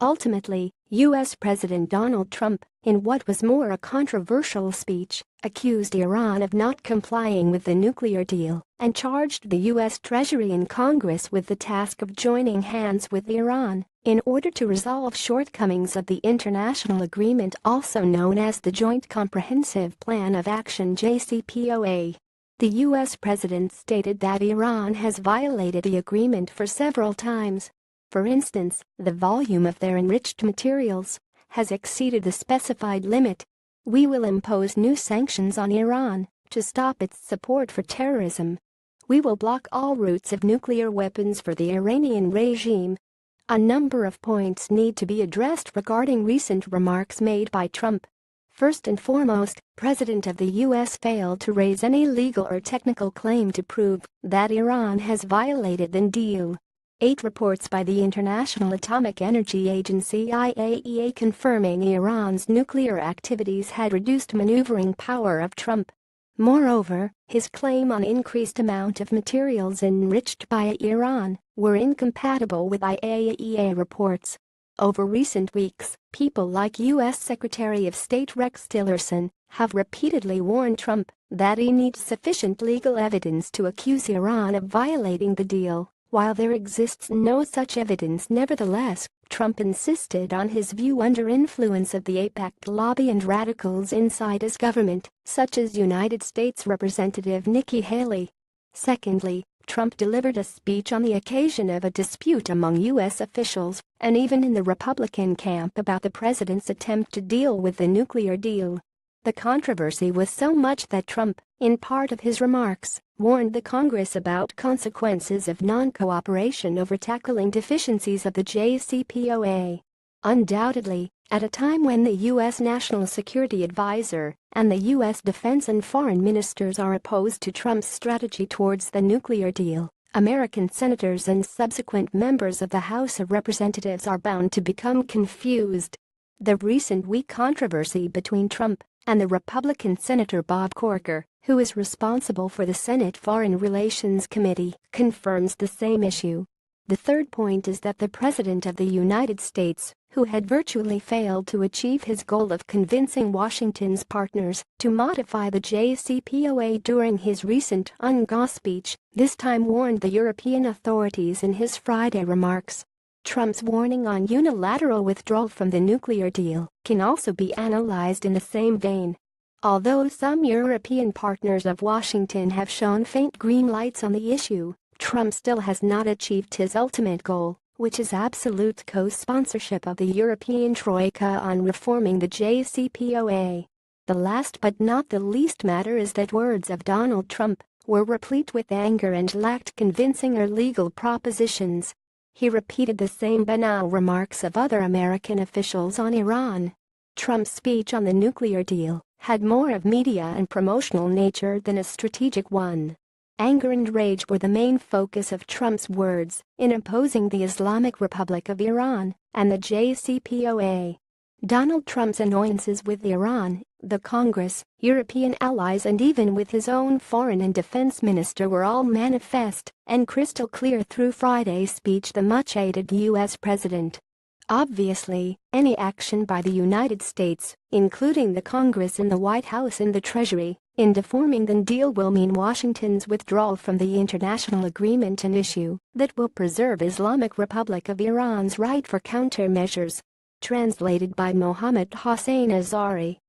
Ultimately, U.S. President Donald Trump, in what was more a controversial speech, accused Iran of not complying with the nuclear deal and charged the U.S. Treasury and Congress with the task of joining hands with Iran in order to resolve shortcomings of the international agreement, also known as the Joint Comprehensive Plan of Action (JCPOA). The U.S. president stated that Iran has violated the agreement for several times. For instance, the volume of their enriched materials has exceeded the specified limit. We will impose new sanctions on Iran to stop its support for terrorism. We will block all routes of nuclear weapons for the Iranian regime. A number of points need to be addressed regarding recent remarks made by Trump. First and foremost, President of the U.S. failed to raise any legal or technical claim to prove that Iran has violated the deal. 8 reports by the International Atomic Energy Agency (IAEA) confirming Iran's nuclear activities had reduced maneuvering power of Trump. Moreover, his claim on increased amount of materials enriched by Iran were incompatible with IAEA reports. Over recent weeks, people like U.S. Secretary of State Rex Tillerson have repeatedly warned Trump that he needs sufficient legal evidence to accuse Iran of violating the deal. While there exists no such evidence, nevertheless, Trump insisted on his view under influence of the AIPAC lobby and radicals inside his government, such as United States Representative Nikki Haley. Secondly, Trump delivered a speech on the occasion of a dispute among U.S. officials and even in the Republican camp about the president's attempt to deal with the nuclear deal. The controversy was so much that Trump, in part of his remarks, warned the Congress about consequences of non-cooperation over tackling deficiencies of the JCPOA. Undoubtedly, at a time when the U.S. National Security Advisor and the U.S. Defense and Foreign Ministers are opposed to Trump's strategy towards the nuclear deal, American senators and subsequent members of the House of Representatives are bound to become confused. The recent week controversy between Trump and the Republican Senator Bob Corker, who is responsible for the Senate Foreign Relations Committee, confirms the same issue. The third point is that the President of the United States, who had virtually failed to achieve his goal of convincing Washington's partners to modify the JCPOA during his recent UNGA speech, this time warned the European authorities in his Friday remarks. Trump's warning on unilateral withdrawal from the nuclear deal can also be analyzed in the same vein. Although some European partners of Washington have shown faint green lights on the issue, Trump still has not achieved his ultimate goal, which is absolute co-sponsorship of the European Troika on reforming the JCPOA. The last but not the least matter is that words of Donald Trump were replete with anger and lacked convincing or legal propositions. He repeated the same banal remarks of other American officials on Iran. Trump's speech on the nuclear deal had more of media and promotional nature than a strategic one. Anger and rage were the main focus of Trump's words in opposing the Islamic Republic of Iran and the JCPOA. Donald Trump's annoyances with Iran, the Congress, European allies and even with his own foreign and defense minister were all manifest and crystal clear through Friday's speech the much-aided U.S. president. Obviously, any action by the United States, including the Congress and the White House and the Treasury, in deforming the deal will mean Washington's withdrawal from the international agreement, an issue that will preserve Islamic Republic of Iran's right for countermeasures. Translated by Mohammad Hossein Azari.